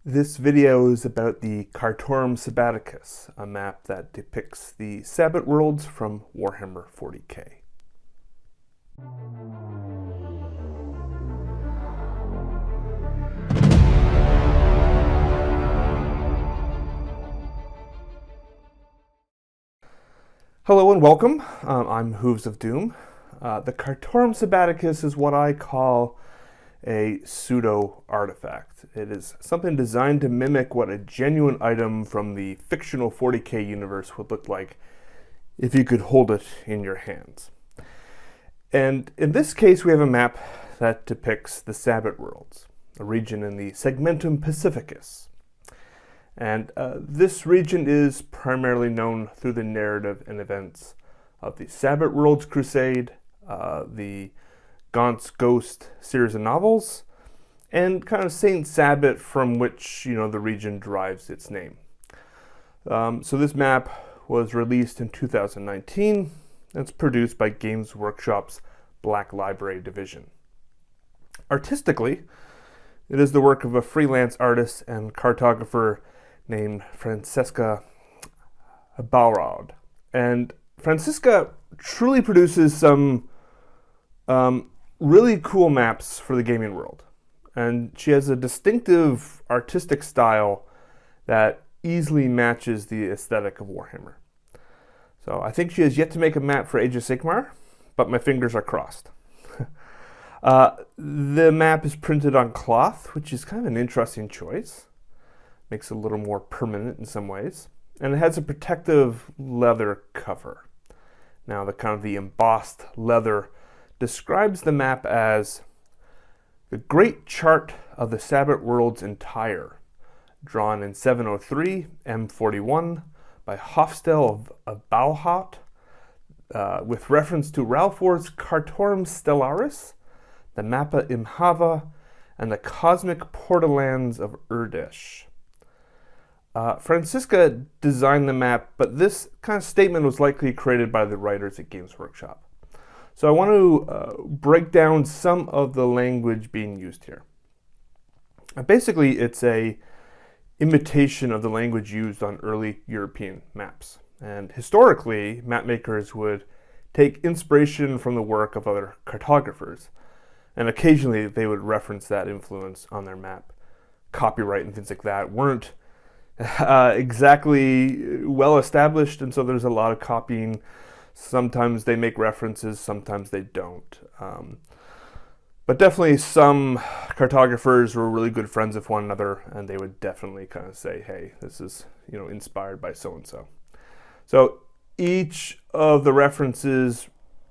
This video is about the Cartorum Sabbaticus, a map that depicts the Sabbat Worlds from Warhammer 40k. Hello and welcome. I'm Hooves of Doom. The Cartorum Sabbaticus is what I call a pseudo artifact. It is something designed to mimic what a genuine item from the fictional 40k universe would look like if you could hold it in your hands. And in this case, we have a map that depicts the Sabbat Worlds, a region in the Segmentum Pacificus. And this region is primarily known through the narrative and events of the Sabbat Worlds Crusade, the Gaunt's Ghost series of novels, and kind of Saint Sabbat, from which the region derives its name. So this map was released in 2019. It's produced by Games Workshop's Black Library division. Artistically, it is the work of a freelance artist and cartographer named Francesca Balraud. And Francesca truly produces some really cool maps for the gaming world. And she has a distinctive artistic style that easily matches the aesthetic of Warhammer. So I think she has yet to make a map for Age of Sigmar, but my fingers are crossed. The map is printed on cloth, which is kind of an interesting choice. Makes it a little more permanent in some ways. And it has a protective leather cover. Now the embossed leather describes the map as the great chart of the Sabbat Worlds entire, drawn in 703 M41 by Hofstell of Balhaut, with reference to Ralphor's Cartorum Stellaris, the Mappa Imhava, and the Cosmic Portalands of Urdesh. Francisca designed the map, but this kind of statement was likely created by the writers at Games Workshop. So I want to break down some of the language being used here. Basically, it's a imitation of the language used on early European maps. And historically, map makers would take inspiration from the work of other cartographers, and occasionally they would reference that influence on their map. Copyright and things like that weren't exactly well established, and so there's a lot of copying. Sometimes they make references, sometimes they don't. But definitely some cartographers were really good friends with one another, and they would definitely kind of say, hey, this is inspired by so-and-so. So each of the references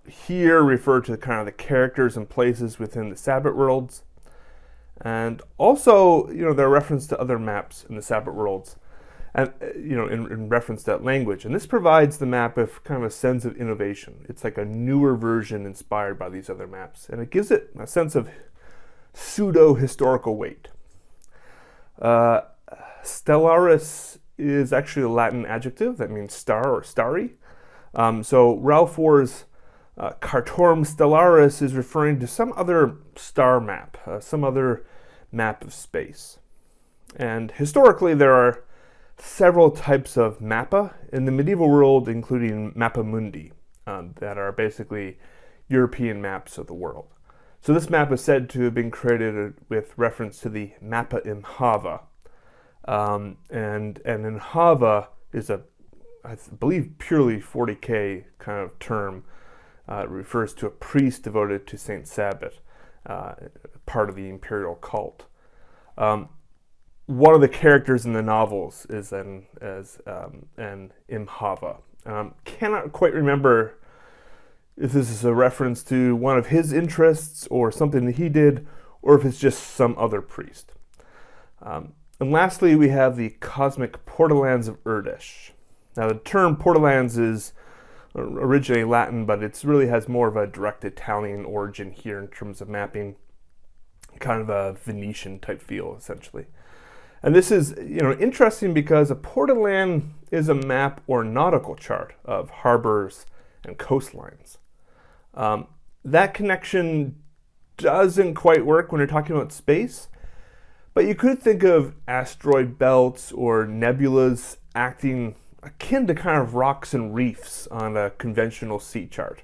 here refer to kind of the characters and places within the Sabbat Worlds. And also, there are references to other maps in the Sabbat Worlds, and in reference to that language. And this provides the map with kind of a sense of innovation. It's like a newer version inspired by these other maps, and it gives it a sense of pseudo-historical weight. Stellaris is actually a Latin adjective that means star or starry. So Ralphor's Cartorum Stellaris is referring to some other star map, some other map of space. And historically, there are several types of mappa in the medieval world, including mappa mundi, that are basically European maps of the world. So this map is said to have been created with reference to the Mappa Imhava. And Imhava is I believe, purely 40k kind of term. It refers to a priest devoted to Saint Sabbat, part of the imperial cult. One of the characters in the novels is an Imhava. Cannot quite remember if this is a reference to one of his interests or something that he did, or if it's just some other priest. And lastly, we have the Cosmic Portalands of Urdesh. Now, the term Portalands is originally Latin, but it really has more of a direct Italian origin here in terms of mapping, kind of a Venetian type feel, essentially. And this is interesting because a portaland is a map or nautical chart of harbors and coastlines. That connection doesn't quite work when you're talking about space, But you could think of asteroid belts or nebulas acting akin to kind of rocks and reefs on a conventional sea chart.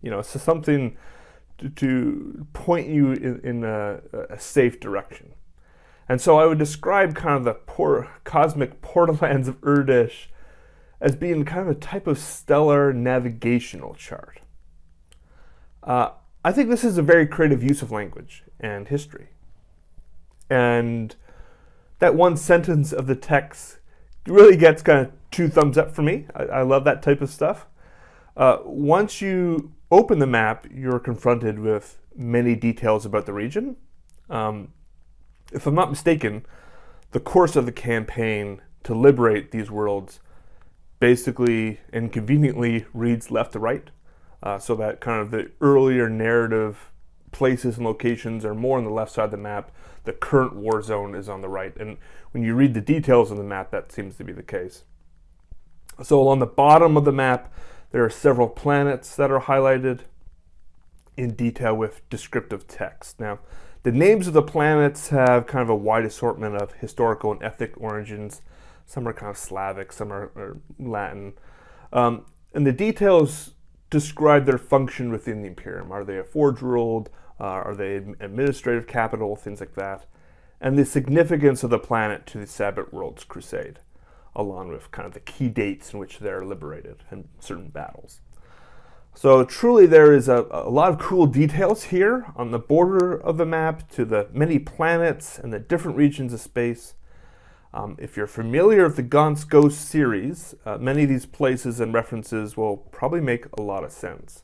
So something to point you in a safe direction. And so I would describe kind of the cosmic portallands of Urdish as being kind of a type of stellar navigational chart. I think this is a very creative use of language and history. And that one sentence of the text really gets kind of 2 thumbs up for me. I love that type of stuff. Once you open the map, you're confronted with many details about the region. If I'm not mistaken, the course of the campaign to liberate these worlds basically and conveniently reads left to right, so that kind of the earlier narrative places and locations are more on the left side of the map. The current war zone is on the right. And when you read the details of the map, that seems to be the case. So along the bottom of the map, there are several planets that are highlighted in detail with descriptive text. Now, the names of the planets have kind of a wide assortment of historical and ethnic origins. Some are kind of Slavic, some are Latin. And the details describe their function within the Imperium. Are they a forge world? Are they administrative capital? Things like that. And the significance of the planet to the Sabbat Worlds crusade, along with kind of the key dates in which they're liberated and certain battles. So truly there is a lot of cool details here on the border of the map to the many planets and the different regions of space. If you're familiar with the Gaunt's Ghost series, many of these places and references will probably make a lot of sense.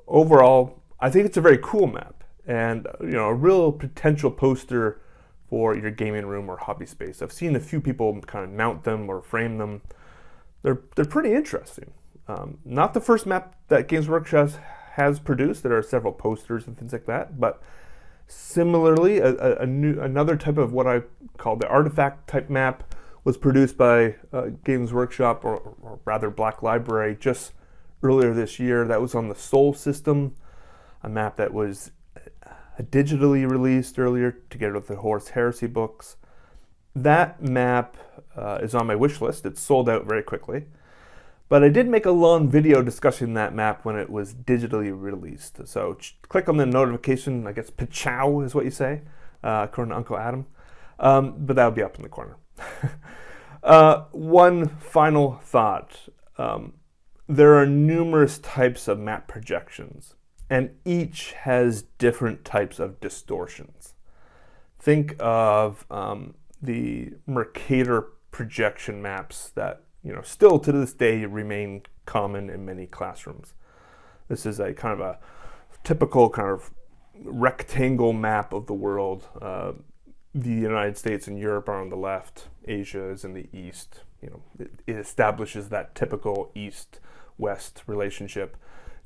Overall, I think it's a very cool map and a real potential poster for your gaming room or hobby space. I've seen a few people kind of mount them or frame them. They're pretty interesting. Not the first map that Games Workshop has produced. There are several posters and things like that, but similarly, another type of what I call the artifact type map was produced by Games Workshop, or rather Black Library, just earlier this year. That was on the Sol system, a map that was digitally released earlier together with the Horus Heresy books. That map is on my wish list. It's sold out very quickly. But I did make a long video discussing that map when it was digitally released. So click on the notification, I guess pachow is what you say, according to Uncle Adam. But that'll be up in the corner. One final thought. There are numerous types of map projections, and each has different types of distortions. Think of the Mercator projection maps that still to this day remain common in many classrooms. This is a kind of a typical kind of rectangle map of the world. The United States and Europe are on the left, Asia is in the east. It establishes that typical east-west relationship.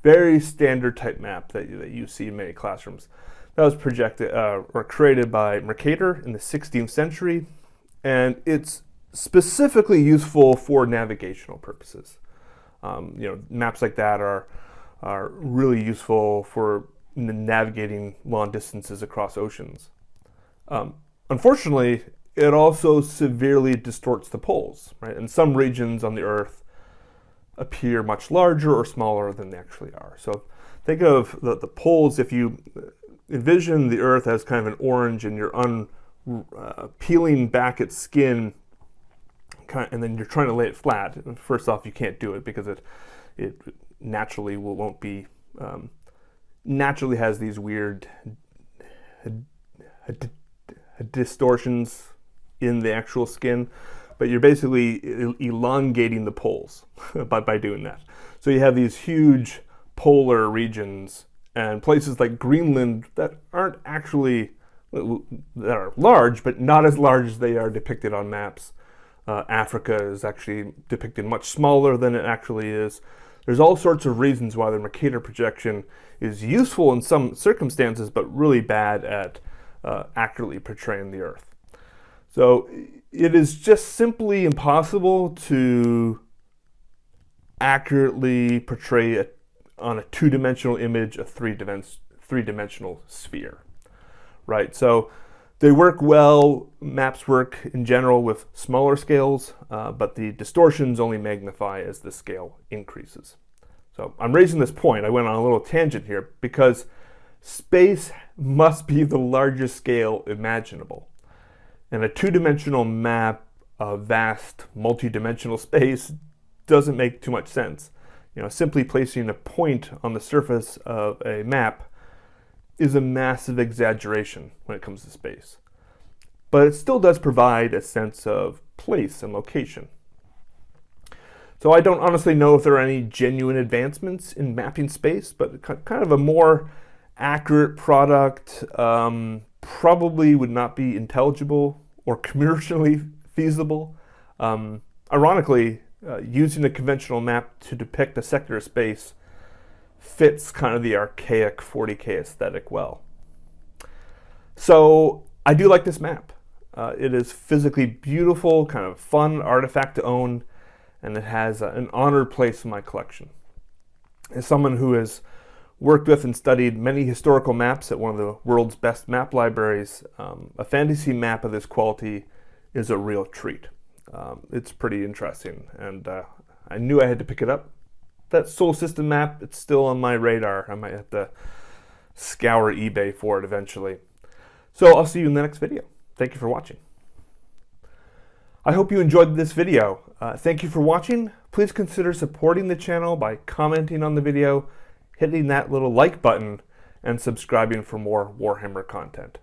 Very standard type map that you see in many classrooms. That was projected or created by Mercator in the 16th century, and it's specifically useful for navigational purposes. Maps like that are really useful for navigating long distances across oceans. Unfortunately, it also severely distorts the poles, right? And some regions on the Earth appear much larger or smaller than they actually are. So think of the poles. If you envision the Earth as kind of an orange and you're peeling back its skin, and then you're trying to lay it flat. First off, you can't do it because it naturally won't be naturally has these weird distortions in the actual skin, but you're basically elongating the poles by doing that. So you have these huge polar regions and places like Greenland that aren't actually that are large, but not as large as they are depicted on maps. Africa is actually depicted much smaller than it actually is. There's all sorts of reasons why the Mercator projection is useful in some circumstances, but really bad at accurately portraying the Earth. So it is just simply impossible to accurately portray on a two-dimensional image a three-dimensional sphere, right? So They work well, maps work in general with smaller scales, but the distortions only magnify as the scale increases. So I'm raising this point, I went on a little tangent here, because space must be the largest scale imaginable. And a two-dimensional map of vast multi-dimensional space doesn't make too much sense. Simply placing a point on the surface of a map is a massive exaggeration when it comes to space. But it still does provide a sense of place and location. So I don't honestly know if there are any genuine advancements in mapping space, but kind of a more accurate product probably would not be intelligible or commercially feasible. Ironically, using a conventional map to depict a sector of space fits kind of the archaic 40K aesthetic well. So I do like this map. It is physically beautiful, kind of fun artifact to own, and it has an honored place in my collection. As someone who has worked with and studied many historical maps at one of the world's best map libraries, a fantasy map of this quality is a real treat. It's pretty interesting, and I knew I had to pick it up. That Sol System map, it's still on my radar. I might have to scour eBay for it eventually. So I'll see you in the next video. Thank you for watching. I hope you enjoyed this video. Thank you for watching. Please consider supporting the channel by commenting on the video, hitting that little like button, and subscribing for more Warhammer content.